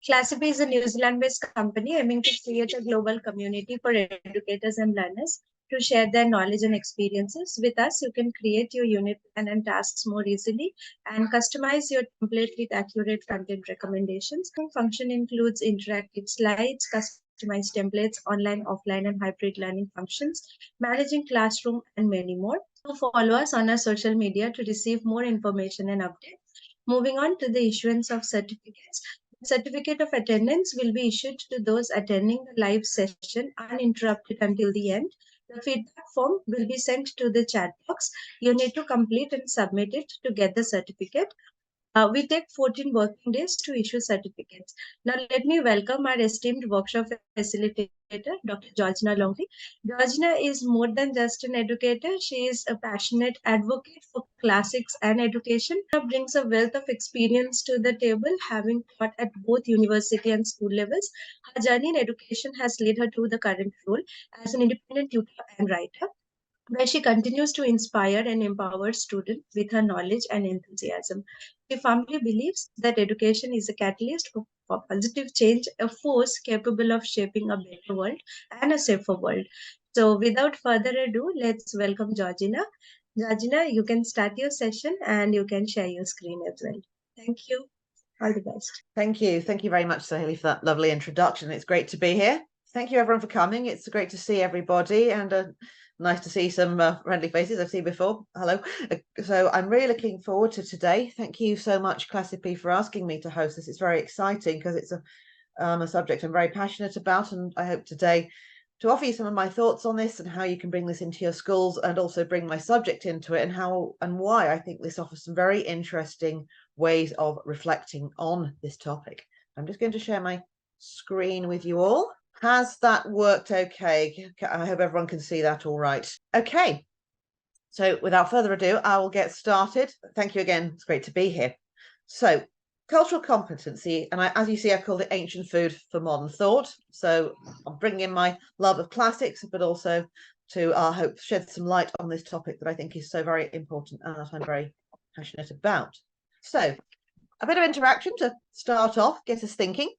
Classcipe is a New Zealand-based company aiming to create a global community for educators and learners to share their knowledge and experiences. With us, you can create your unit plan and tasks more easily and customize your template with accurate content recommendations. The function includes interactive slides, customized templates, online, offline, and hybrid learning functions, managing classroom, and many more. So follow us on our social media to receive more information and updates. Moving on to the issuance of certificates. Certificate of attendance will be issued to those attending the live session uninterrupted until the end. The feedback form will be sent to the chat box. You need to complete and submit it to get the certificate. We take 14 working days to issue certificates. Now, let me welcome our esteemed workshop facilitator, Dr. Georgina Longley. Georgina is more than just an educator. She is a passionate advocate for classics and education. She brings a wealth of experience to the table, having taught at both university and school levels. Her journey in education has led her to the current role as an independent tutor and writer, where she continues to inspire and empower students with her knowledge and enthusiasm. She firmly believes that education is a catalyst for positive change, a force capable of shaping a better world and a safer world. So, without further ado, let's welcome Georgina. Georgina, you can start your session and you can share your screen as well. Thank you. All the best. Thank you. Thank you very much, Sahili, for that lovely introduction. It's great to be here. Thank you, everyone, for coming. It's great to see everybody and nice to see some friendly faces I've seen before. Hello. So I'm really looking forward to today. Thank you so much, Classcipe, for asking me to host this. It's very exciting because it's a subject I'm very passionate about, and I hope today to offer you some of my thoughts on this and how you can bring this into your schools, and also bring my subject into it and how and why I think this offers some very interesting ways of reflecting on this topic. I'm just going to share my screen with you all. Has that worked okay? I hope everyone can see that all right. Okay, so without further ado, I will get started. Thank you again. It's great to be here. So, cultural competency, and as you see, I call it ancient food for modern thought. So I'm bringing in my love of classics, but also to, I hope, shed some light on this topic that I think is so very important and that I'm very passionate about. So a bit of interaction to start off, get us thinking.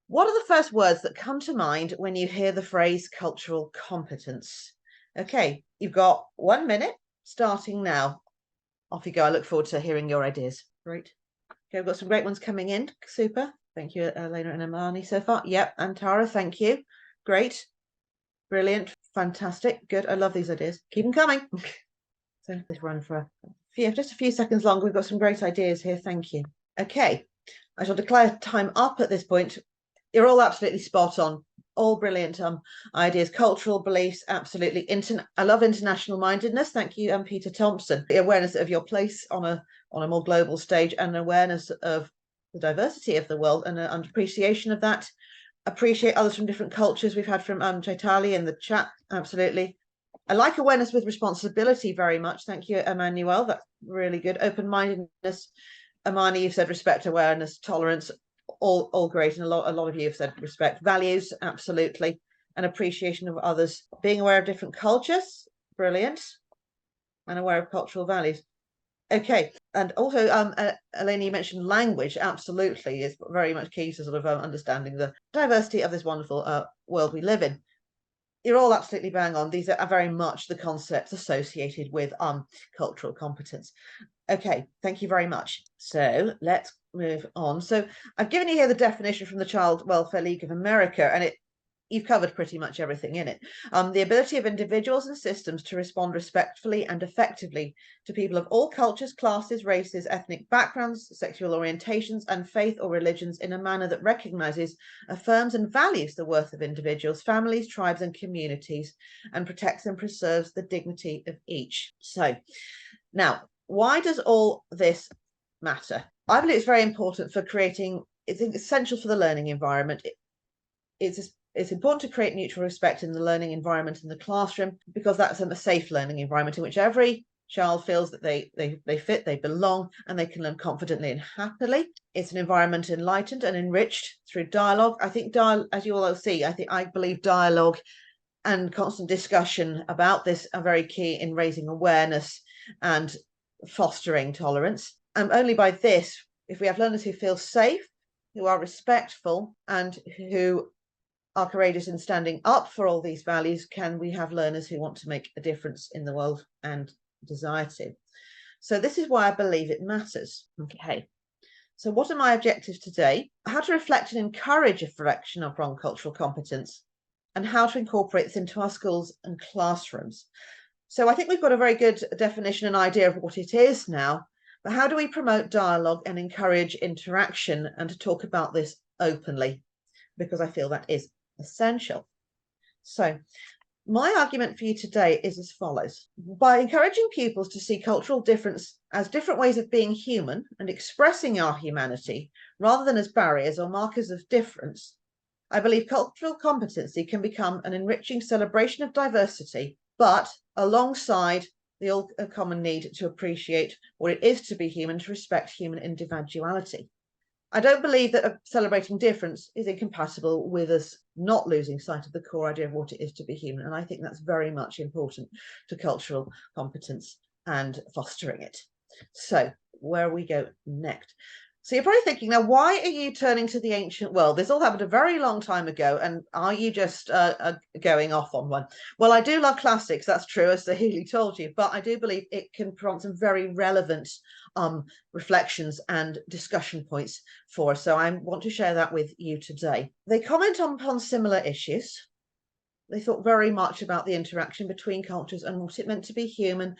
What are the first words that come to mind when you hear the phrase cultural competence? Okay, you've got 1 minute starting now. Off you go. I look forward to hearing your ideas. Great. Okay, we've got some great ones coming in. Super. Thank you, Elena and Amani so far. Yep, and Tara, thank you. Great. Brilliant. Fantastic. Good. I love these ideas. Keep them coming. So let's run for just a few seconds longer. We've got some great ideas here. Thank you. Okay, I shall declare time up at this point. You're all absolutely spot on. All brilliant ideas. Cultural beliefs, absolutely. I love international mindedness. Thank you, Peter Thompson. The awareness of your place on a more global stage, and awareness of the diversity of the world, and an appreciation of that. Appreciate others from different cultures. We've had from Chaitali in the chat. Absolutely. I like awareness with responsibility very much. Thank you, Emmanuel. That's really good. Open-mindedness. Amani, you've said respect, awareness, tolerance. All great, and a lot of you have said respect. Values, absolutely. An appreciation of others. Being aware of different cultures, brilliant. And aware of cultural values. Okay, and also Elena, you mentioned language. Absolutely, is very much key to sort of understanding the diversity of this wonderful world we live in. You're all absolutely bang on. These are very much the concepts associated with cultural competence. Okay, thank you very much. So let's move on. So I've given you here the definition from the Child Welfare League of America, and you've covered pretty much everything in it. The ability of individuals and systems to respond respectfully and effectively to people of all cultures, classes, races, ethnic backgrounds, sexual orientations, and faith or religions in a manner that recognizes, affirms, and values the worth of individuals, families, tribes, and communities, and protects and preserves the dignity of each. So now, why does all this matter? I believe it's very important for creating, it's essential for the learning environment. It's important to create mutual respect in the learning environment in the classroom, because that's a safe learning environment in which every child feels that they fit, they belong, and they can learn confidently and happily. It's an environment enlightened and enriched through dialogue. I think, as you all see, I believe dialogue and constant discussion about this are very key in raising awareness and fostering tolerance. And only by this, if we have learners who feel safe, who are respectful, and who are courageous in standing up for all these values, can we have learners who want to make a difference in the world and desire to. So this is why I believe it matters. Okay. So what are my objectives today? How to reflect and encourage a reflection upon cultural competence, and how to incorporate this into our schools and classrooms. So I think we've got a very good definition and idea of what it is now, but how do we promote dialogue and encourage interaction and to talk about this openly? Because I feel that is essential. So my argument for you today is as follows. By encouraging pupils to see cultural difference as different ways of being human and expressing our humanity, rather than as barriers or markers of difference, I believe cultural competency can become an enriching celebration of diversity, but alongside the all common need to appreciate what it is to be human, to respect human individuality. I don't believe that celebrating difference is incompatible with us not losing sight of the core idea of what it is to be human. And I think that's very much important to cultural competence and fostering it. So where we go next? So you're probably thinking, now, why are you turning to the ancient world? This all happened a very long time ago, and are you just going off on one? Well, I do love classics, that's true, as Sir Healy told you, but I do believe it can prompt some very relevant reflections and discussion points for us. So I want to share that with you today. They comment upon similar issues. They thought very much about the interaction between cultures and what it meant to be human,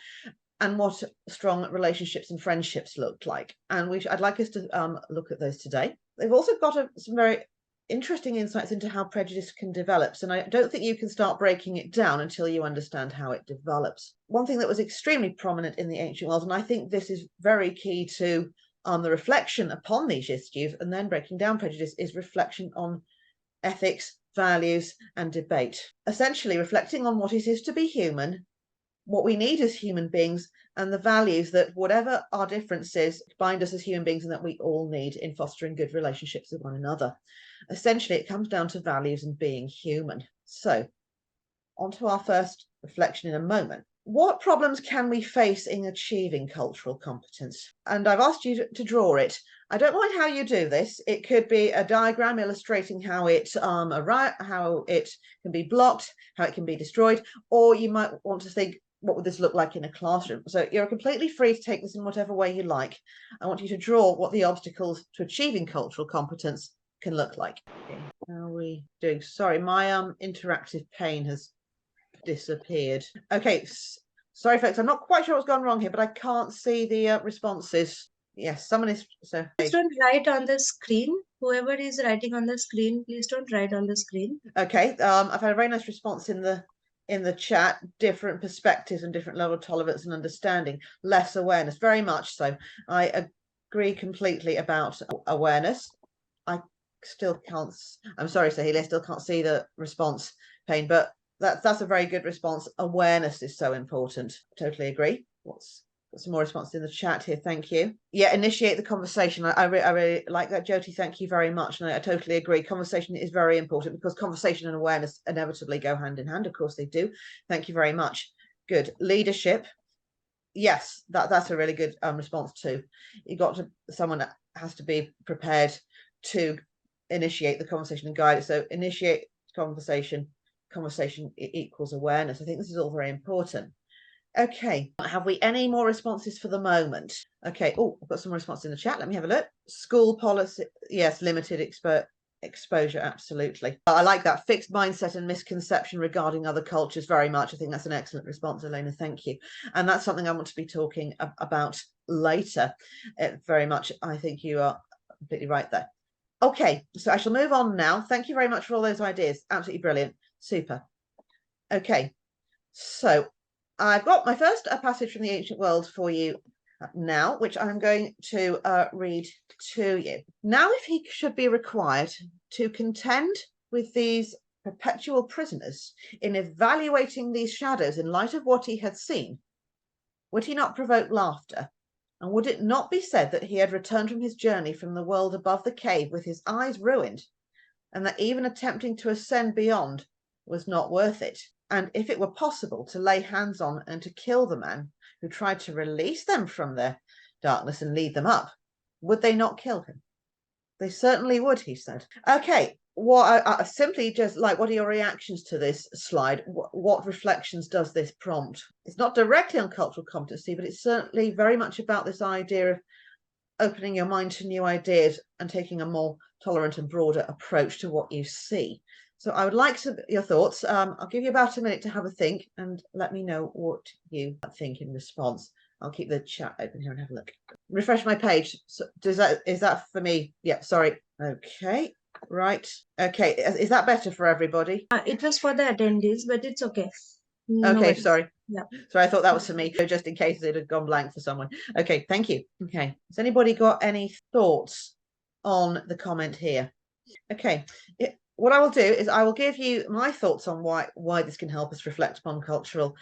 and what strong relationships and friendships looked like. And I'd like us to look at those today. They've also got some very interesting insights into how prejudice can develop. And I don't think you can start breaking it down until you understand how it develops. One thing that was extremely prominent in the ancient world, and I think this is very key to the reflection upon these issues and then breaking down prejudice, is reflection on ethics, values, and debate. Essentially reflecting on what it is to be human, what we need as human beings, and the values that, whatever our differences, bind us as human beings and that we all need in fostering good relationships with one another. Essentially, it comes down to values and being human. So, on to our first reflection in a moment. What problems can we face in achieving cultural competence? And I've asked you to draw it. I don't mind how you do this. It could be a diagram illustrating how it can be blocked, how it can be destroyed, or you might want to think, what would this look like in a classroom? So you're completely free to take this in whatever way you like. I want you to draw what the obstacles to achieving cultural competence can look like. Okay, how are we doing? Sorry, my interactive pane has disappeared. Okay, sorry folks, I'm not quite sure what's gone wrong here, but I can't see the responses. Yes, someone is. So please don't write on the screen. Whoever is writing on the screen, please don't write on the screen. Okay, I've had a very nice response in the chat. Different perspectives and different level of tolerance and understanding, less awareness. Very much so. I agree completely about awareness. I still can't. I'm sorry, Sahili, I still can't see the response pane, but that's a very good response. Awareness is so important. Totally agree. Got some more responses in the chat here. Thank you. Yeah, initiate the conversation. I really like that, Jyoti. Thank you very much. And I totally agree. Conversation is very important because conversation and awareness inevitably go hand in hand. Of course they do. Thank you very much. Good. Leadership. Yes, that's a really good response too. Someone that has to be prepared to initiate the conversation and guide it. So initiate conversation equals awareness. I think this is all very important. Okay, have we any more responses for the moment? Okay, oh, I've got some responses in the chat. Let me have a look. School policy, yes, limited exposure, absolutely. I like that. Fixed mindset and misconception regarding other cultures very much. I think that's an excellent response, Elena. Thank you. And that's something I want to be talking about later. Very much, I think you are completely right there. Okay, so I shall move on now. Thank you very much for all those ideas. Absolutely brilliant. Super. Okay, so I've got my first passage from the ancient world for you now, which I'm going to read to you. Now, if he should be required to contend with these perpetual prisoners in evaluating these shadows in light of what he had seen, would he not provoke laughter? And would it not be said that he had returned from his journey from the world above the cave with his eyes ruined, and that even attempting to ascend beyond was not worth it? And if it were possible to lay hands on and to kill the man who tried to release them from their darkness and lead them up, would they not kill him? They certainly would, he said. Okay, what I simply just like, what are your reactions to this slide? What reflections does this prompt? It's not directly on cultural competency, but it's certainly very much about this idea of opening your mind to new ideas and taking a more tolerant and broader approach to what you see. So I would like your thoughts. I'll give you about a minute to have a think and let me know what you think in response. I'll keep the chat open here and have a look. Refresh my page. So is that for me? Yeah, sorry. Okay, right. Okay, is that better for everybody? It was for the attendees, but it's okay. Okay, sorry. Yeah. Sorry, I thought that was for me, just in case it had gone blank for someone. Okay, thank you. Okay, has anybody got any thoughts on the comment here? Okay, what I will do is I will give you my thoughts on why this can help us reflect upon cultural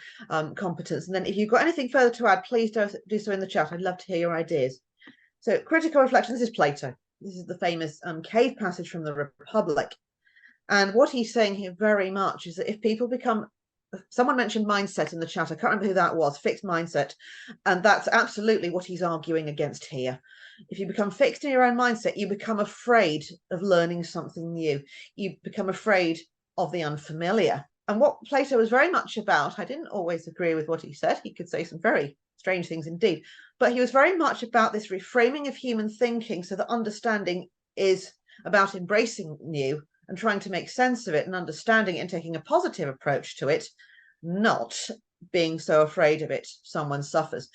competence. And then if you've got anything further to add, please do so in the chat. I'd love to hear your ideas. So critical reflection, this is Plato. This is the famous cave passage from the Republic. And what he's saying here very much is that if people become, someone mentioned mindset in the chat, I can't remember who that was, fixed mindset. And that's absolutely what he's arguing against here. If you become fixed in your own mindset, you become afraid of learning something new. You become afraid of the unfamiliar. And what Plato was very much about, I didn't always agree with what he said. He could say some very strange things indeed, but he was very much about this reframing of human thinking so that understanding is about embracing new and trying to make sense of it and understanding it and taking a positive approach to it, not being so afraid of it someone suffers.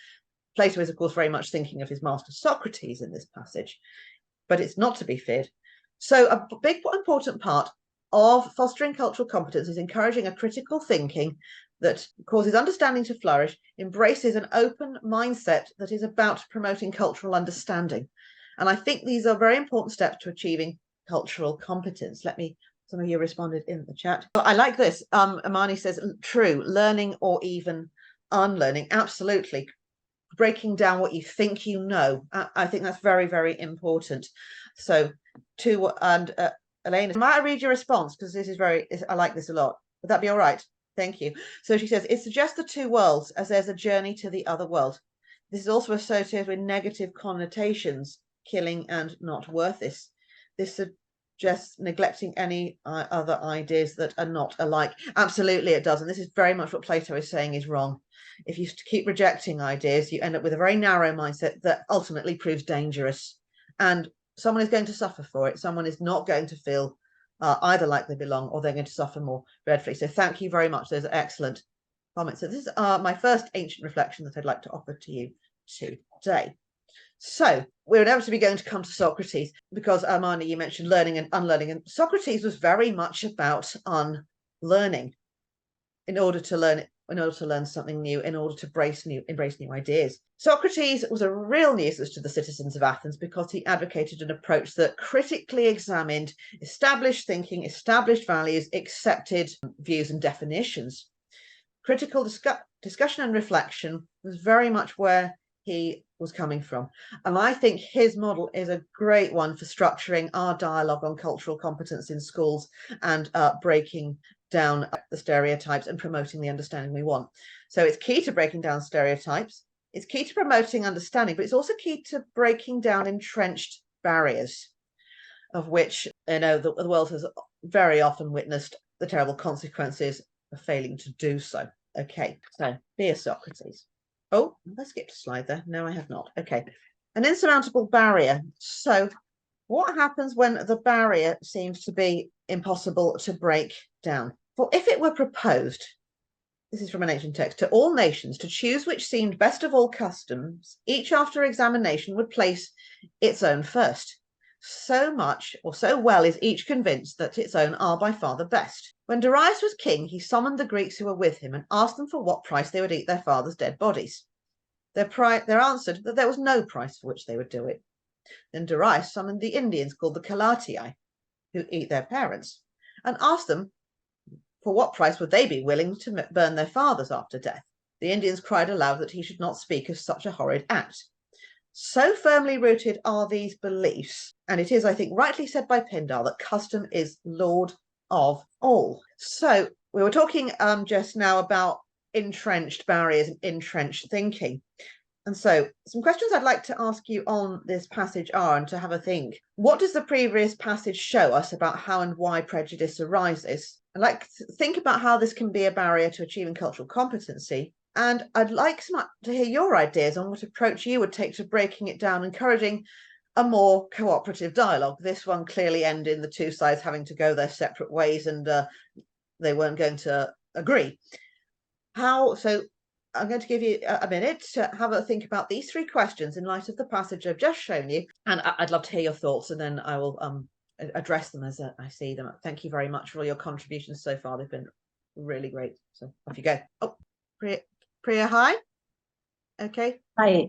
Plato is, of course, very much thinking of his master Socrates in this passage, but it's not to be feared. So a big important part of fostering cultural competence is encouraging a critical thinking that causes understanding to flourish, embraces an open mindset that is about promoting cultural understanding. And I think these are very important steps to achieving cultural competence. Some of you responded in the chat. I like this. Amani says, true, learning or even unlearning. Absolutely. Breaking down what you think you know. I think that's very, very important. So Elena, might I read your response? Because I like this a lot. Would that be all right? Thank you. So she says, it suggests the two worlds as there's a journey to the other world. This is also associated with negative connotations, killing and not worth this. This suggests neglecting any other ideas that are not alike. Absolutely it does. And this is very much what Plato is saying is wrong. If you keep rejecting ideas, you end up with a very narrow mindset that ultimately proves dangerous. And someone is going to suffer for it. Someone is not going to feel either like they belong or they're going to suffer more dreadfully. So thank you very much. Those are excellent comments. So this is my first ancient reflection that I'd like to offer to you today. So we're inevitably going to come to Socrates because, Armani, you mentioned learning and unlearning. And Socrates was very much about unlearning in order to learn something new, in order to embrace new ideas. Socrates was a real nuisance to the citizens of Athens because he advocated an approach that critically examined established thinking, established values, accepted views and definitions. Critical discussion and reflection was very much where he was coming from. And I think his model is a great one for structuring our dialogue on cultural competence in schools and breaking down the stereotypes and promoting the understanding we want. So it's key to breaking down stereotypes. It's key to promoting understanding, but it's also key to breaking down entrenched barriers, of which the world has very often witnessed the terrible consequences of failing to do so. Okay, so dear Socrates. Oh, let's skip a slide there. No, I have not. Okay, an insurmountable barrier. So what happens when the barrier seems to be impossible to break down? For if it were proposed, this is from an ancient text, to all nations to choose which seemed best of all customs, each after examination would place its own first. So much or so well is each convinced that its own are by far the best. When Darius was king, he summoned the Greeks who were with him and asked them for what price they would eat their fathers' dead bodies. Their answered that there was no price for which they would do it. Then Darius summoned the Indians called the Calatii, who eat their parents, and asked them for what price would they be willing to burn their fathers after death. The Indians cried aloud that he should not speak of such a horrid act. So firmly rooted are these beliefs, and it is, I think, rightly said by Pindar that custom is lord of all. So we were talking just now about entrenched barriers and entrenched thinking. And so some questions I'd like to ask you on this passage are, and to have a think, what does the previous passage show us about how and why prejudice arises? I'd like to think about how this can be a barrier to achieving cultural competency. And I'd like to hear your ideas on what approach you would take to breaking it down, encouraging a more cooperative dialogue. This one clearly ended in the two sides having to go their separate ways, and they weren't going to agree. So I'm going to give you a minute to have a think about these three questions in light of the passage I've just shown you, and I'd love to hear your thoughts, and then I will address them as I see them. Thank you very much for all your contributions so far. They've been really great. So off you go. Oh, Priya, hi. Okay. Hi.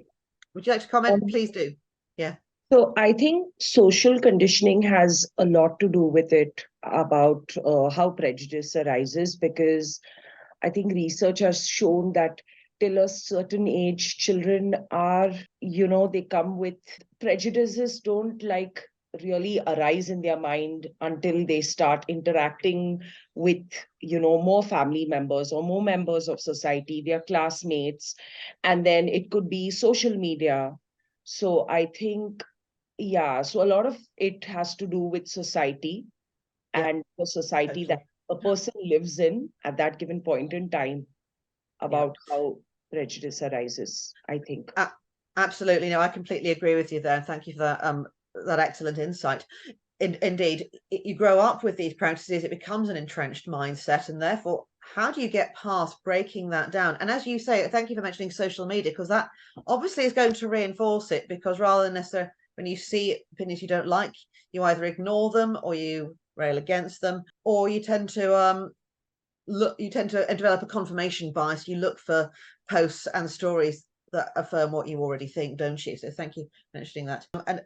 Would you like to comment? Please do. Yeah. So I think social conditioning has a lot to do with it about how prejudice arises, because I think research has shown that till a certain age, children are, they come with prejudices, don't like really arise in their mind until they start interacting with, more family members or more members of society, their classmates, and then it could be social media. So I think, so a lot of it has to do with society and the society that a person lives in at that given point in time about how prejudice arises, I think. Absolutely. No, I completely agree with you there. Thank you for that excellent insight. Indeed, you grow up with these practices, it becomes an entrenched mindset, and therefore, how do you get past breaking that down? And as you say, thank you for mentioning social media, because that obviously is going to reinforce it, because rather than necessarily, when you see opinions you don't like, you either ignore them or you rail against them, or you tend to develop a confirmation bias. You look for posts and stories that affirm what you already think, don't you? So thank you for mentioning that. And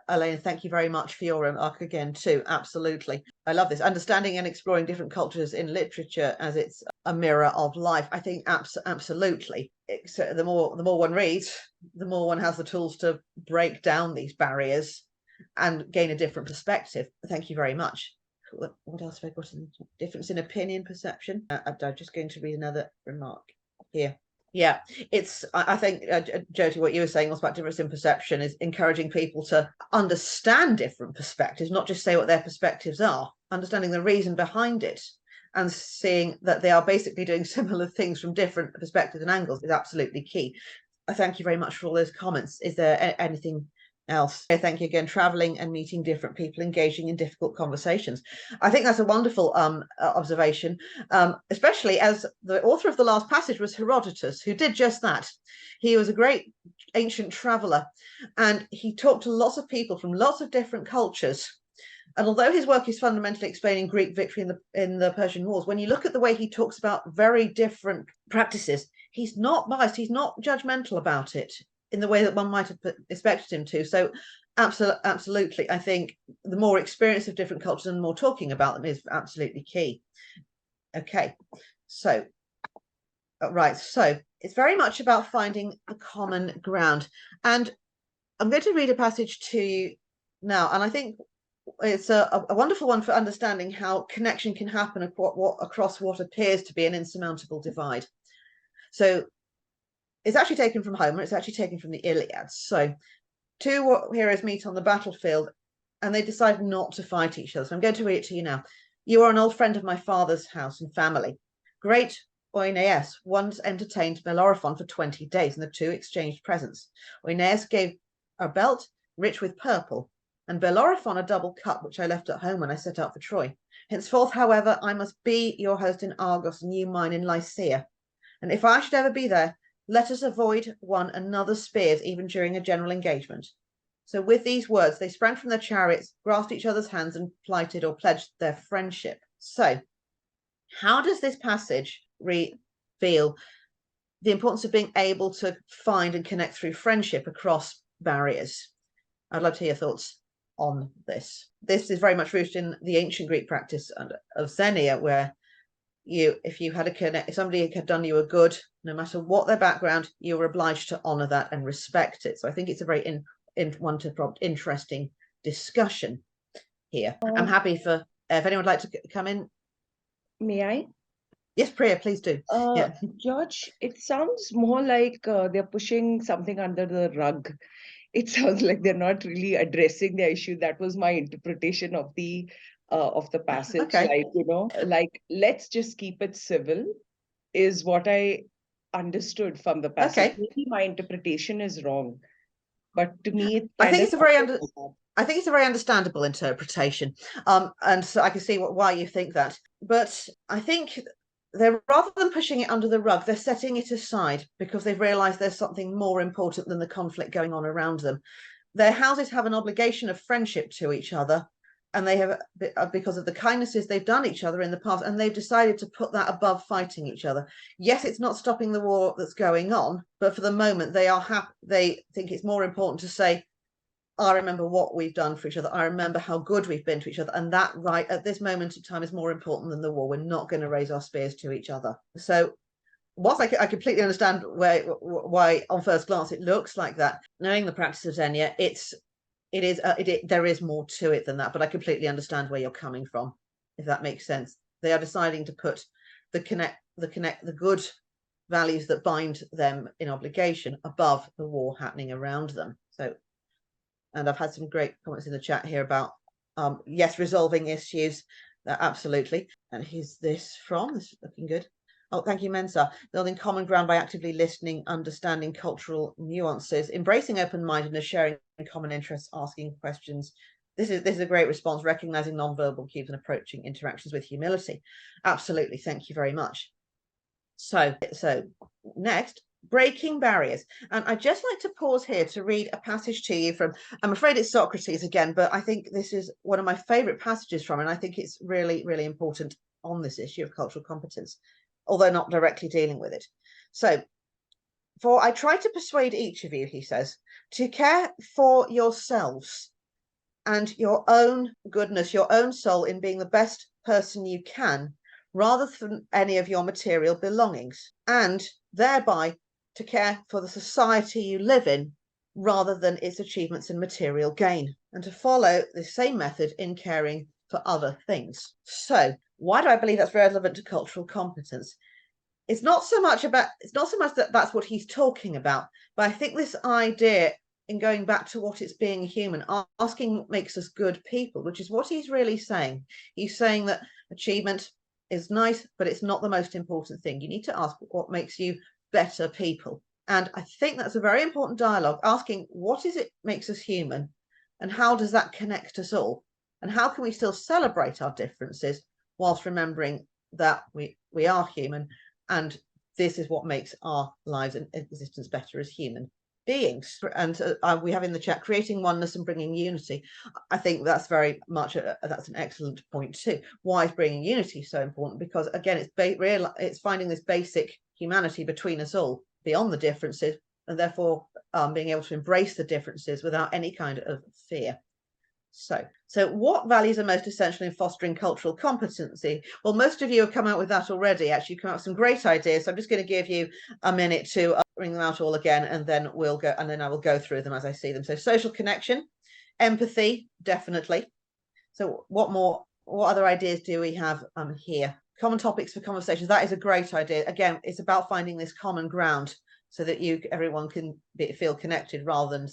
Elena, thank you very much for your remark again too. Absolutely. I love this. Understanding and exploring different cultures in literature as it's a mirror of life. I think absolutely. So the more one reads, the more one has the tools to break down these barriers and gain a different perspective. Thank you very much. What else have I got? Difference in opinion, perception. I'm just going to read another remark here. Yeah, I think, Jyoti, what you were saying was about difference in perception is encouraging people to understand different perspectives, not just say what their perspectives are, understanding the reason behind it and seeing that they are basically doing similar things from different perspectives and angles is absolutely key. I thank you very much for all those comments. Is there anything else? Thank you again. Traveling and meeting different people, engaging in difficult conversations. I think that's a wonderful observation, especially as the author of the last passage was Herodotus, who did just that. He was a great ancient traveler, and he talked to lots of people from lots of different cultures. And although his work is fundamentally explaining Greek victory in the Persian Wars, when you look at the way he talks about very different practices, he's not biased, he's not judgmental about it in the way that one might have expected him to. So absolutely, I think the more experience of different cultures and more talking about them is absolutely key. Okay, so right, so it's very much about finding a common ground. And I'm going to read a passage to you now, and I think it's a wonderful one for understanding how connection can happen across what appears to be an insurmountable divide. So it's actually taken from Homer, it's actually taken from the Iliad. So two heroes meet on the battlefield and they decide not to fight each other. So I'm going to read it to you now. You are an old friend of my father's house and family. Great Oeneus once entertained Bellerophon for 20 days, and the two exchanged presents. Oeneus gave a belt rich with purple, and Bellerophon a double cup, which I left at home when I set out for Troy. Henceforth, however, I must be your host in Argos and you mine in Lycia. And if I should ever be there, let us avoid one another's spears, even during a general engagement. So with these words, they sprang from their chariots, grasped each other's hands, and plighted or pledged their friendship. So how does this passage reveal the importance of being able to find and connect through friendship across barriers? I'd love to hear your thoughts on this. This is very much rooted in the ancient Greek practice of xenia, where if you had if somebody had done you a good, no matter what their background, you were obliged to honor that and respect it. So I think it's a very one to prompt interesting discussion here. I'm happy for if anyone would like to come in. May I? Yes, Priya, please do. Yeah. George, it sounds more like they're pushing something under the rug. It sounds like they're not really addressing the issue. That was my interpretation of the passage. Okay. Like, like let's just keep it civil is what I understood from the passage. Okay. Maybe my interpretation is wrong, but to me, it I think it's a very I think it's a very understandable interpretation, and so I can see why you think that. But I think they're, rather than pushing it under the rug, they're setting it aside because they've realised there's something more important than the conflict going on around them. Their houses have an obligation of friendship to each other, and they have, because of the kindnesses they've done each other in the past, and they've decided to put that above fighting each other. Yes, it's not stopping the war that's going on, but for the moment they are happy. They think it's more important to say, I remember what we've done for each other. I remember how good we've been to each other. And that right at this moment in time is more important than the war. We're not going to raise our spears to each other. So whilst I completely understand why on first glance it looks like that, knowing the practice of Xenia, there is more to it than that. But I completely understand where you're coming from, if that makes sense. They are deciding to put the good values that bind them in obligation above the war happening around them. So, and I've had some great comments in the chat here about yes, resolving issues, absolutely. And here's this from, this is looking good. Oh, thank you, Mensa. Building common ground by actively listening, understanding cultural nuances, embracing open-mindedness, sharing common interests, asking questions. This is a great response, recognizing non-verbal cues and approaching interactions with humility. Absolutely, thank you very much. So next, breaking barriers. And I'd just like to pause here to read a passage to you from, I'm afraid it's Socrates again, but I think this is one of my favorite passages from, and I think it's really, really important on this issue of cultural competence, although not directly dealing with it. So, for I try to persuade each of you, he says, to care for yourselves and your own goodness, your own soul in being the best person you can, rather than any of your material belongings, and thereby to care for the society you live in rather than its achievements and material gain, and to follow the same method in caring for other things. So why do I believe that's relevant to cultural competence? It's not so much that that's what he's talking about, but I think this idea in going back to what it's being human, asking what makes us good people, which is what he's really saying. He's saying that achievement is nice, but it's not the most important thing. You need to ask what makes you better people. And I think that's a very important dialogue, asking what is it makes us human and how does that connect us all? And how can we still celebrate our differences whilst remembering that we are human, and this is what makes our lives and existence better as human beings. And we have in the chat, creating oneness and bringing unity. I think that's very much that's an excellent point too. Why is bringing unity so important? Because again, it's finding this basic humanity between us all beyond the differences, and therefore being able to embrace the differences without any kind of fear. So what values are most essential in fostering cultural competency? Well, most of you have come out with that already. Actually, come out with some great ideas. So I'm just going to give you a minute to bring them out all again, and then I will go through them as I see them. So social connection, empathy, definitely. So what other ideas do we have here? Common topics for conversations. That is a great idea. Again, it's about finding this common ground so that everyone can feel connected rather than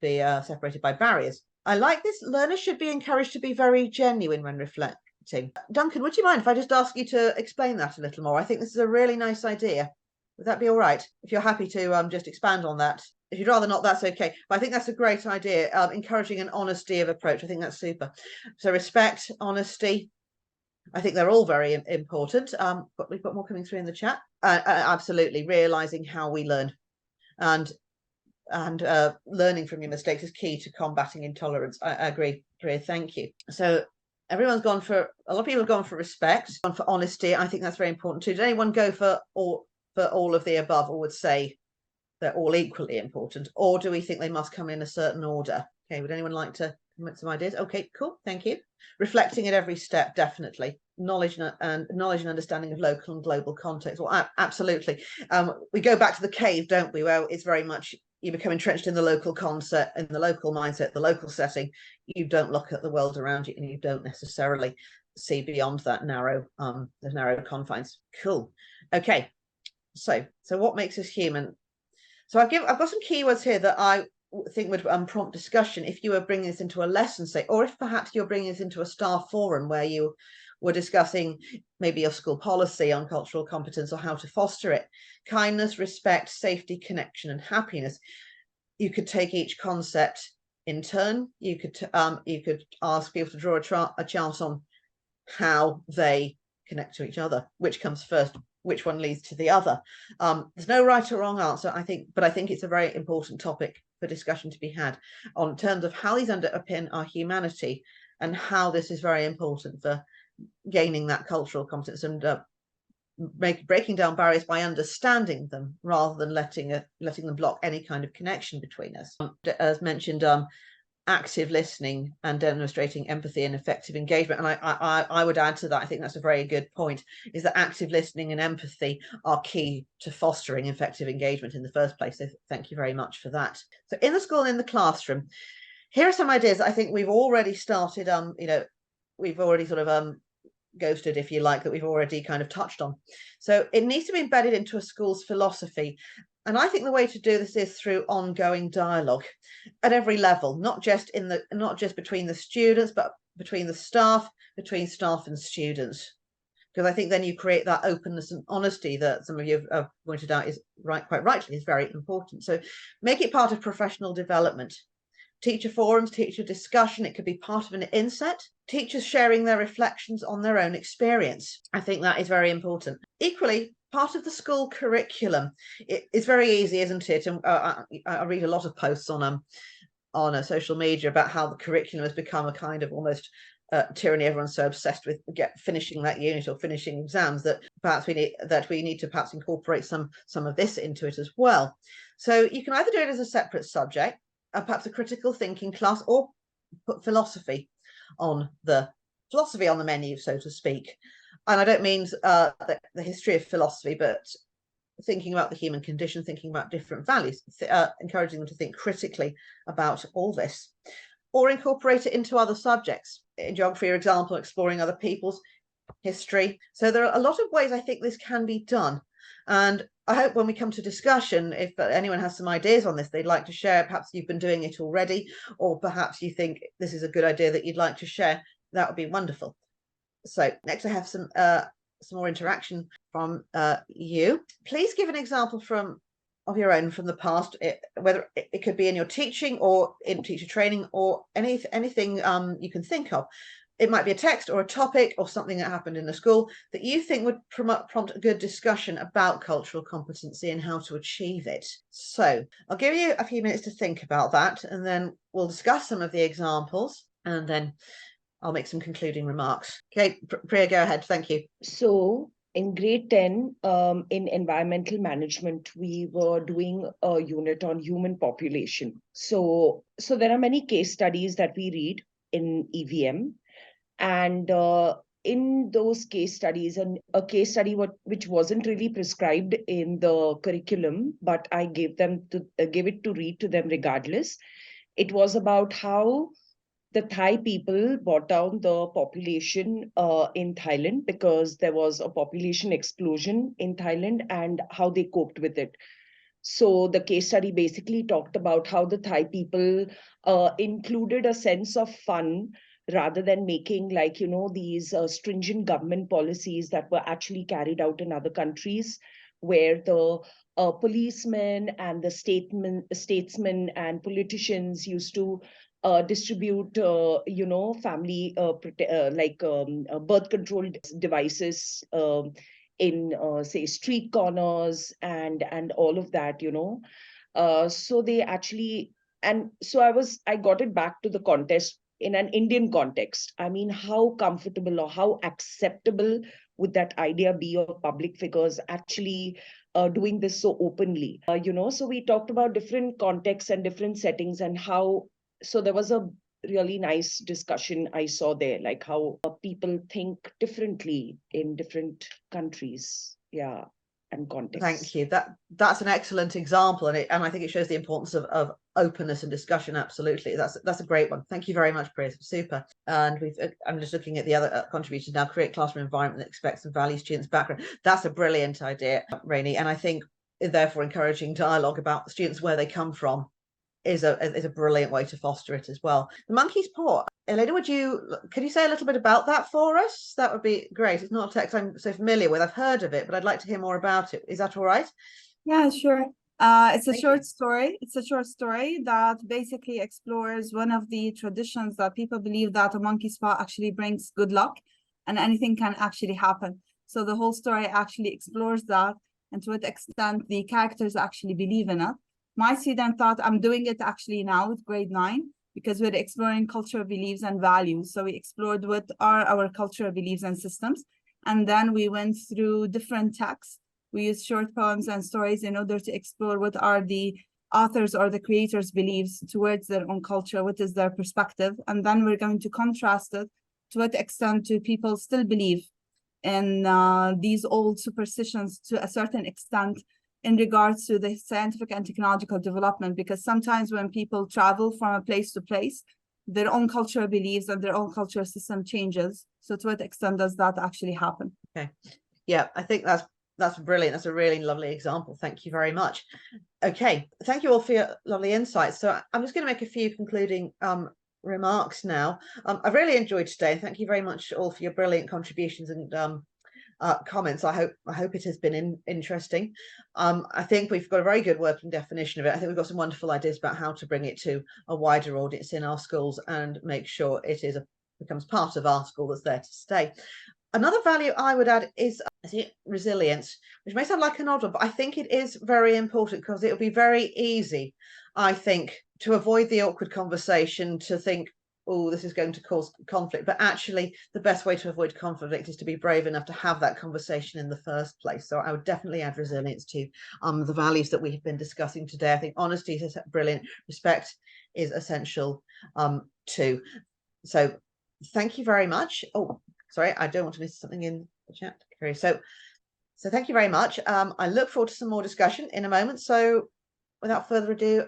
be separated by barriers. I like this. Learners should be encouraged to be very genuine when reflecting. Duncan, would you mind if I just ask you to explain that a little more? I think this is a really nice idea. Would that be all right? If you're happy to just expand on that. If you'd rather not, that's okay. But I think that's a great idea, encouraging an honesty of approach. I think that's super. So respect, honesty. I think they're all very important. But we've got more coming through in the chat. Absolutely, realising how we learn. And learning from your mistakes is key to combating intolerance. I agree, Priya, thank you. So a lot of people have gone for respect, gone for honesty. I think that's very important too. Did anyone go for all of the above, or would say they're all equally important, or do we think they must come in a certain order? Okay, would anyone like to come with some ideas? Okay, cool, thank you. Reflecting at every step, definitely. Knowledge and understanding of local and global context. Well, absolutely. We go back to the cave, don't we? Well, it's very much you become entrenched in the local concept, in the local mindset, the local setting. You don't look at the world around you, and you don't necessarily see beyond that narrow, those narrow confines. Cool. Okay. So what makes us human? So I've got some keywords here that I think would prompt discussion if you were bringing this into a lesson, say, or if perhaps you're bringing this into a staff forum where you were discussing maybe your school policy on cultural competence or how to foster it. Kindness, respect, safety, connection, and happiness. You could take each concept in turn. You could ask people to draw a chart on how they connect to each other, which comes first, which one leads to the other. There's no right or wrong answer, I think, but I think it's a very important topic for discussion to be had on terms of how these underpin our humanity and how this is very important for gaining that cultural competence and breaking down barriers by understanding them rather than letting them block any kind of connection between us. As mentioned, active listening and demonstrating empathy and effective engagement. And I would add to that, I think that's a very good point, is that active listening and empathy are key to fostering effective engagement in the first place. So thank you very much for that. So in the school and in the classroom, here are some ideas I think we've already started, we've already sort of ghosted, if you like, that we've already kind of touched on. So it needs to be embedded into a school's philosophy. And I think the way to do this is through ongoing dialogue at every level, not just between the students, but between the staff, between staff and students. Because I think then you create that openness and honesty that some of you have pointed out is quite rightly is very important. So make it part of professional development. Teacher forums, teacher discussion, it could be part of an inset. Teachers sharing their reflections on their own experience. I think that is very important. Equally, part of the school curriculum. It's very easy, isn't it? And I read a lot of posts on social media about how the curriculum has become a kind of almost tyranny. Everyone's so obsessed with finishing that unit or finishing exams that perhaps we need to perhaps incorporate some of this into it as well. So you can either do it as a separate subject, perhaps a critical thinking class, or put philosophy on the menu, so to speak. And I don't mean the history of philosophy, but thinking about the human condition, thinking about different values, encouraging them to think critically about all this, or incorporate it into other subjects. In geography, for example, exploring other people's history. So there are a lot of ways I think this can be done. And I hope when we come to discussion, if anyone has some ideas on this they'd like to share, perhaps you've been doing it already, or perhaps you think this is a good idea that you'd like to share, that would be wonderful. So next I have some more interaction from you. Please give an example of your own from the past, whether it could be in your teaching or in teacher training or anything you can think of. It might be a text or a topic or something that happened in the school that you think would prompt a good discussion about cultural competency and how to achieve it. So I'll give you a few minutes to think about that, and then we'll discuss some of the examples, and then I'll make some concluding remarks. Okay, Priya, go ahead. Thank you. So in grade 10, in environmental management, we were doing a unit on human population. So there are many case studies that we read in EVM. And in those case studies, and a case study which wasn't really prescribed in the curriculum, but I gave it to read to them regardless. It was about how the Thai people brought down the population in Thailand because there was a population explosion in Thailand, and how they coped with it. So the case study basically talked about how the Thai people included a sense of fun rather than making these stringent government policies that were actually carried out in other countries, where the policemen and the statesmen and politicians used to distribute, family birth control devices in say street corners and all of that, so they actually, and so I got it back to the context in an Indian context. I mean, how comfortable or how acceptable would that idea be of public figures actually doing this so openly? So we talked about different contexts and different settings, and how, so there was a really nice discussion I saw there, like how people think differently in different countries. Yeah. and context. Thank you. That's an excellent example, and I think it shows the importance of openness and discussion. Absolutely, that's a great one. Thank you very much, Priya. Super. And I'm just looking at the other contributions now. Create classroom environment that expects and values students' background. That's a brilliant idea, Rainey. And I think therefore encouraging dialogue about students where they come from is a brilliant way to foster it as well. The monkey's paw. Elena, could you say a little bit about that for us? That would be great. It's not a text I'm so familiar with. I've heard of it, but I'd like to hear more about it. Is that all right? Yeah, sure. It's a short story. It's a short story that basically explores one of the traditions that people believe that a monkey's paw actually brings good luck and anything can actually happen. So the whole story actually explores that and to what extent the characters actually believe in it. My student thought I'm doing it actually now with grade 9 because we're exploring cultural beliefs and values. So we explored what are our cultural beliefs and systems. And then we went through different texts. We use short poems and stories in order to explore what are the authors or the creators' beliefs towards their own culture, what is their perspective. And then we're going to contrast it to what extent do people still believe in these old superstitions to a certain extent in regards to the scientific and technological development, because sometimes when people travel from a place to place, their own cultural beliefs and their own cultural system changes. So to what extent does that actually happen? Okay. Yeah, I think that's brilliant. That's a really lovely example. Thank you very much. Okay, thank you all for your lovely insights. So I'm just going to make a few concluding remarks now. I've really enjoyed today. Thank you very much all for your brilliant contributions and comments. I hope it has been interesting. I think we've got a very good working definition of it. I think we've got some wonderful ideas about how to bring it to a wider audience in our schools and make sure it becomes part of our school that's there to stay. Another value I would add is resilience, which may sound like an odd one, but I think it is very important because it'll be very easy, I think, to avoid the awkward conversation, to think, oh, this is going to cause conflict. But actually, the best way to avoid conflict is to be brave enough to have that conversation in the first place. So I would definitely add resilience to the values that we have been discussing today. I think honesty is brilliant. Respect is essential too. So thank you very much. Oh, sorry, I don't want to miss something in the chat. Okay, so thank you very much. I look forward to some more discussion in a moment. So without further ado,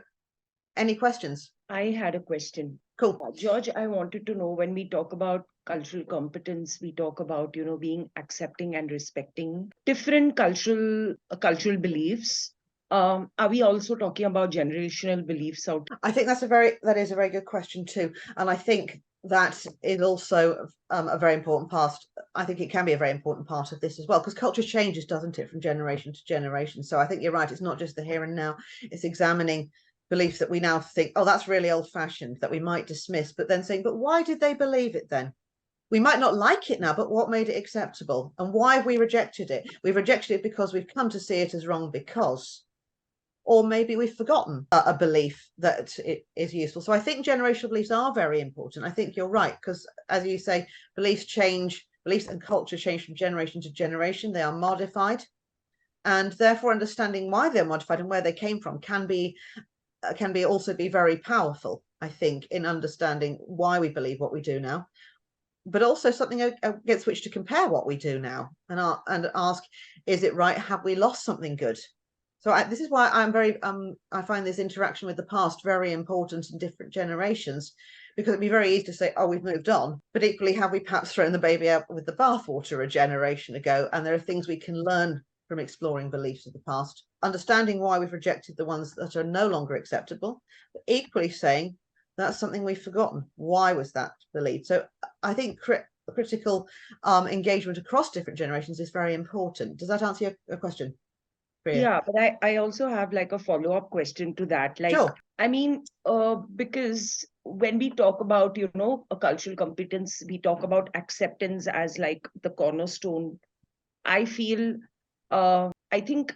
any questions? I had a question. Cool. George, I wanted to know, when we talk about cultural competence, we talk about, being accepting and respecting different cultural beliefs. Are we also talking about generational beliefs out? I think that is a very good question too. And I think that is also a very important part. I think it can be a very important part of this as well, because culture changes, doesn't it, from generation to generation. So I think you're right. It's not just the here and now. It's examining beliefs that we now think, oh, that's really old-fashioned, that we might dismiss, but then saying, but why did they believe it then? We might not like it now, but what made it acceptable? And why have we rejected it? We've rejected it because we've come to see it as wrong because, or maybe we've forgotten a belief that it is useful. So I think generational beliefs are very important. I think you're right, because as you say, beliefs change, beliefs and culture change from generation to generation. They are modified, and therefore understanding why they're modified and where they came from can also be very powerful, I think, in understanding why we believe what we do now, but also something against which to compare what we do now and ask, is it right? Have we lost something good? So this is why I'm very, I find this interaction with the past very important in different generations, because it'd be very easy to say, oh, we've moved on, but equally, have we perhaps thrown the baby out with the bathwater a generation ago? And there are things we can learn from exploring beliefs of the past, understanding why we've rejected the ones that are no longer acceptable, but equally saying that's something we've forgotten. Why was that believed? So I think critical engagement across different generations is very important. Does that answer your question, Priya? Yeah, but I also have like a follow-up question to that. Like, sure. I mean, because when we talk about, a cultural competence, we talk about acceptance as like the cornerstone. I feel, I think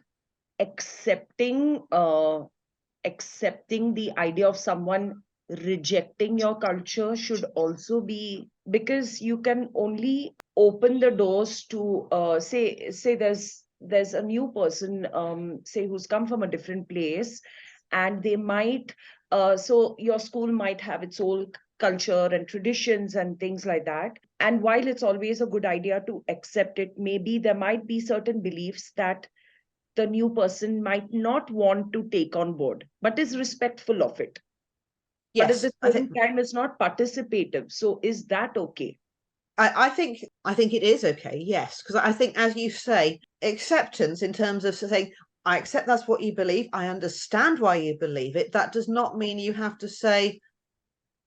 accepting the idea of someone rejecting your culture should also be, because you can only open the doors to say there's a new person, say, who's come from a different place, and they might so your school might have its own culture and traditions and things like that. And while it's always a good idea to accept it, maybe there might be certain beliefs that the new person might not want to take on board, but is respectful of it. But at Yes, the same time, is not participative. So is that okay? I think it is okay, yes, because I think, as you say, acceptance in terms of saying, I accept that's what you believe, I understand why you believe it. That does not mean you have to say,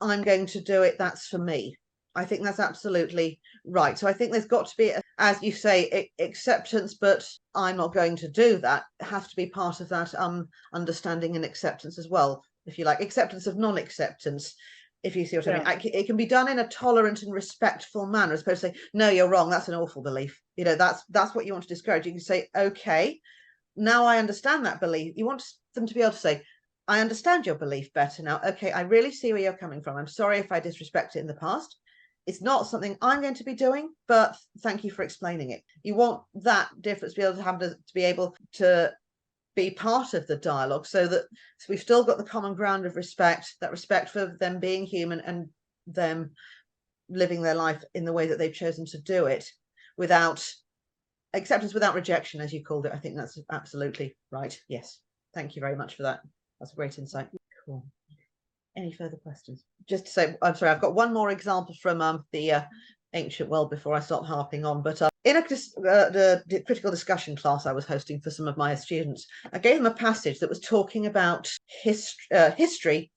I'm going to do it, that's for me. I think that's absolutely right. So I think there's got to be, as you say, acceptance, but I'm not going to do that. It has to be part of that understanding and acceptance as well, if you like, acceptance of non-acceptance, if you see what I mean. It can be done in a tolerant and respectful manner, as opposed to say, no, you're wrong, that's an awful belief. You know, that's what you want to discourage. You can say, okay, now I understand that belief. You want them to be able to say, I understand your belief better now. Okay, I really see where you're coming from. I'm sorry if I disrespected it in the past. It's not something I'm going to be doing, but thank you for explaining it. You want that difference to be able to have to be able to be part of the dialogue, so that we've still got the common ground of respect, that respect for them being human and them living their life in the way that they've chosen to do it, without acceptance, without rejection, as you called it. I think that's absolutely right. Yes, thank you very much for that. That's a great insight. Cool. Any further questions? Just to say, I'm sorry, I've got one more example from the ancient world before I start harping on. But in the critical discussion class I was hosting for some of my students, I gave them a passage that was talking about history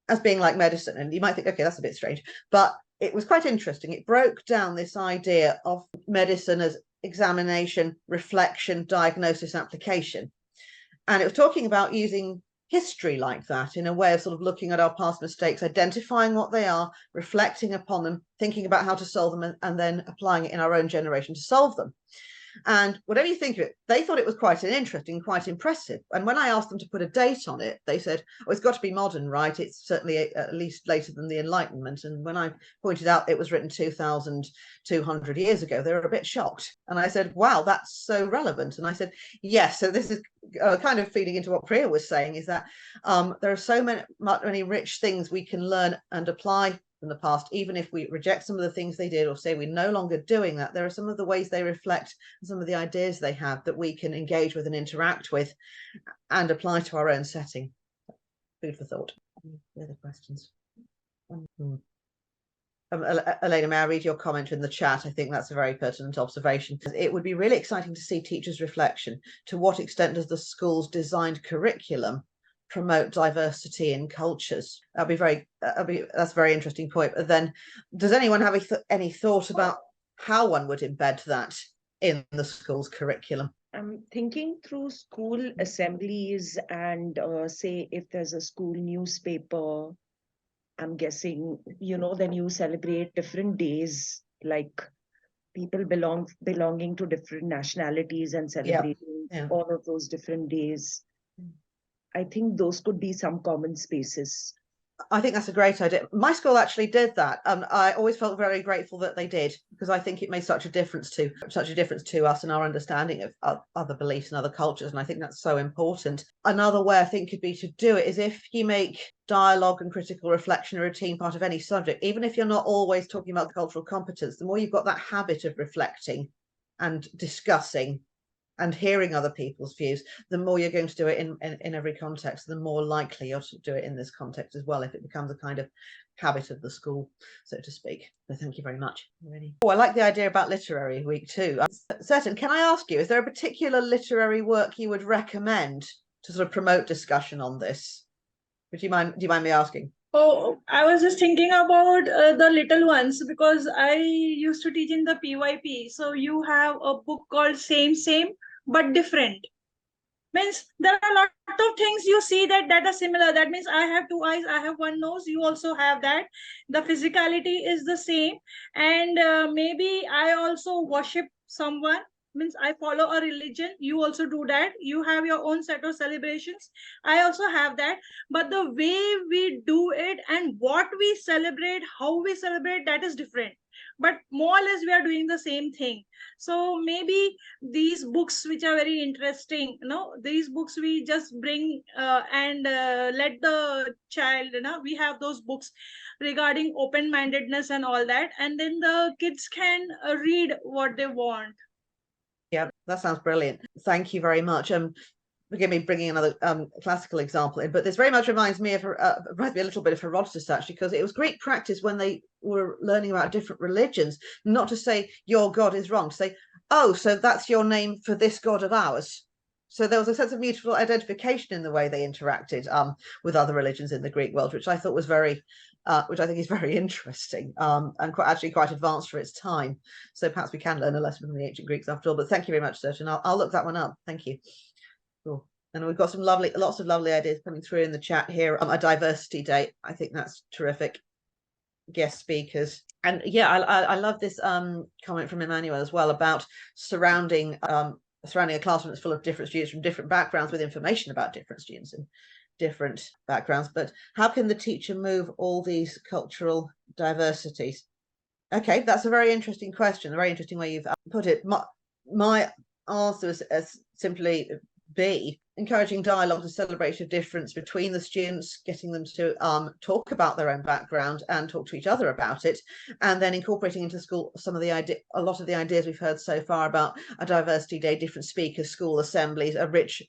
as being like medicine. And you might think, okay, that's a bit strange, but it was quite interesting. It broke down this idea of medicine as examination, reflection, diagnosis, application. And it was talking about using history like that, in a way of sort of looking at our past mistakes, identifying what they are, reflecting upon them, thinking about how to solve them, and then applying it in our own generation to solve them. And whatever you think of it, they thought it was quite an interesting, quite impressive. And when I asked them to put a date on it, they said, oh, it's got to be modern, right? It's certainly at least later than the Enlightenment. And when I pointed out it was written 2,200 years ago, they were a bit shocked. And I said, wow, that's so relevant. And I said, yes. So this is kind of feeding into what Priya was saying, is that there are so many rich things we can learn and apply from the past. Even if we reject some of the things they did, or say we're no longer doing that, there are some of the ways they reflect, some of the ideas they have, that we can engage with and interact with and apply to our own setting. Food for thought. Any other questions? Elena, may I read your comment in the chat? I think that's a very pertinent observation. It would be really exciting to see teachers' reflection. To what extent does the school's designed curriculum promote diversity in cultures? That's a very interesting point. But then, does anyone have any thought about how one would embed that in the school's curriculum? I'm thinking through school assemblies, and say if there's a school newspaper, I'm guessing, then you celebrate different days, like people belonging to different nationalities and celebrating all of those different days. I think those could be some common spaces. I think that's a great idea. My school actually did that, and I always felt very grateful that they did, because I think it made such a difference to us and our understanding of other beliefs and other cultures, and I think that's so important. Another way I think could be to do it is if you make dialogue and critical reflection a routine part of any subject, even if you're not always talking about cultural competence, the more you've got that habit of reflecting and discussing and hearing other people's views, the more you're going to do it in every context, the more likely you're to do it in this context as well, if it becomes a kind of habit of the school, so to speak. So thank you very much. Oh, I like the idea about literary week too. Certain, can I ask you, is there a particular literary work you would recommend to sort of promote discussion on this? Do you mind me asking? Oh, I was just thinking about the little ones, because I used to teach in the PYP. So you have a book called Same but Different. Means there are a lot of things you see that are similar. That means I have two eyes, I have one nose, you also have that. The physicality is the same. And maybe I also worship someone. Means I follow a religion, you also do that. You have your own set of celebrations, I also have that. But the way we do it and what we celebrate, how we celebrate, that is different. But more or less we are doing the same thing. So maybe these books which are very interesting, these books we just bring and let the child, we have those books regarding open-mindedness and all that, and then the kids can read what they want. Yeah, that sounds brilliant. Thank you very much. Forgive me bringing another classical example in, but this very much reminds me a little bit of Herodotus, actually, because it was great practice when they were learning about different religions, not to say your God is wrong, to say, oh, so that's your name for this God of ours. So there was a sense of mutual identification in the way they interacted with other religions in the Greek world, which I thought was which I think is very interesting and actually quite advanced for its time. So perhaps we can learn a lesson from the ancient Greeks after all. But thank you very much, Serge, and I'll look that one up. Thank you. Cool. And we've got lots of lovely ideas coming through in the chat here. A diversity day, I think that's terrific. Guest speakers, and yeah, I love this comment from Emmanuel as well about surrounding a classroom that's full of different students from different backgrounds with information about different students and different backgrounds. But how can the teacher move all these cultural diversities? Okay, that's a very interesting question, a very interesting way you've put it. My answer is simply B, encouraging dialogue and celebration of difference between the students, getting them to talk about their own background and talk to each other about it, and then incorporating into school a lot of the ideas we've heard so far about a diversity day, different speakers, school assemblies, a rich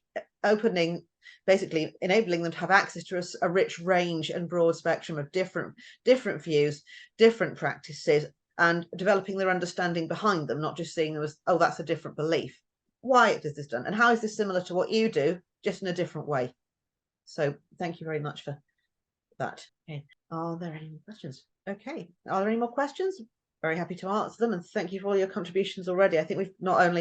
opening, basically enabling them to have access to a rich range and broad spectrum of different views, different practices, and developing their understanding behind them, not just seeing them as, oh, that's a different belief. Why is this done, and how is this similar to what you do, just in a different way? So thank you very much for that. Okay. Are there any more questions? Okay, are there any more questions? Very happy to answer them, and thank you for all your contributions already. I think we've not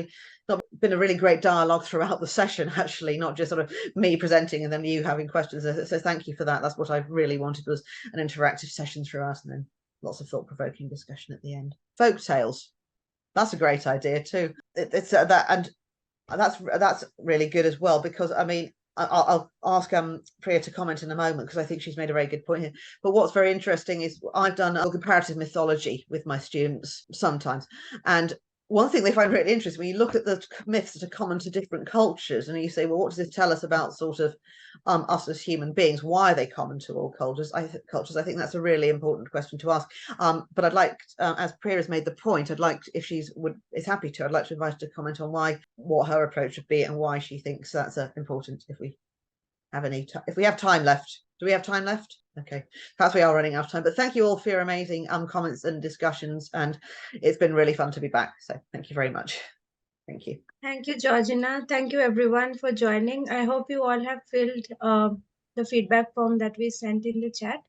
been a really great dialogue throughout the session, actually, not just sort of me presenting and then you having questions. So thank you for that. That's what I really wanted, was an interactive session throughout, and then lots of thought-provoking discussion at the end. Folk tales, that's a great idea too. It's that, and that's really good as well, because I mean, I'll ask Priya to comment in a moment, because I think she's made a very good point here. But what's very interesting is I've done a comparative mythology with my students sometimes, and one thing they find really interesting, when you look at the myths that are common to different cultures, and you say, well, what does this tell us about sort of us as human beings? Why are they common to all cultures? I think that's a really important question to ask. But I'd like, as Priya has made the point, I'd like, if she's is happy to, I'd like to invite her to comment on what her approach would be and why she thinks that's important. If we have time left. Do we have time left? Okay, perhaps we are running out of time, but thank you all for your amazing comments and discussions, and it's been really fun to be back. So thank you very much. Thank you. Thank you, Georgina. Thank you everyone for joining. I hope you all have filled the feedback form that we sent in the chat.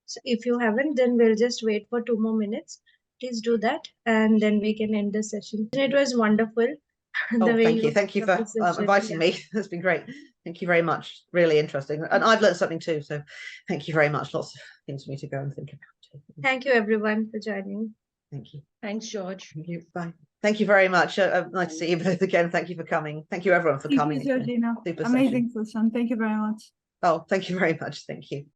So if you haven't, then we'll just wait for 2 more minutes. Please do that, and then we can end the session. It was wonderful. Thank you for inviting me. It's been great. Thank you very much. Really interesting, and I've learned something too, so thank you very much. Lots of things for me to go and think about. Thank you everyone for joining. Thank you. Thanks, George. Thank you. Bye. Thank you very much. Nice to see you both again. Thank you for coming. Thank you everyone for coming. Thank you, Georgina. Amazing session. Thank you very much. Oh, thank you very much. Thank you.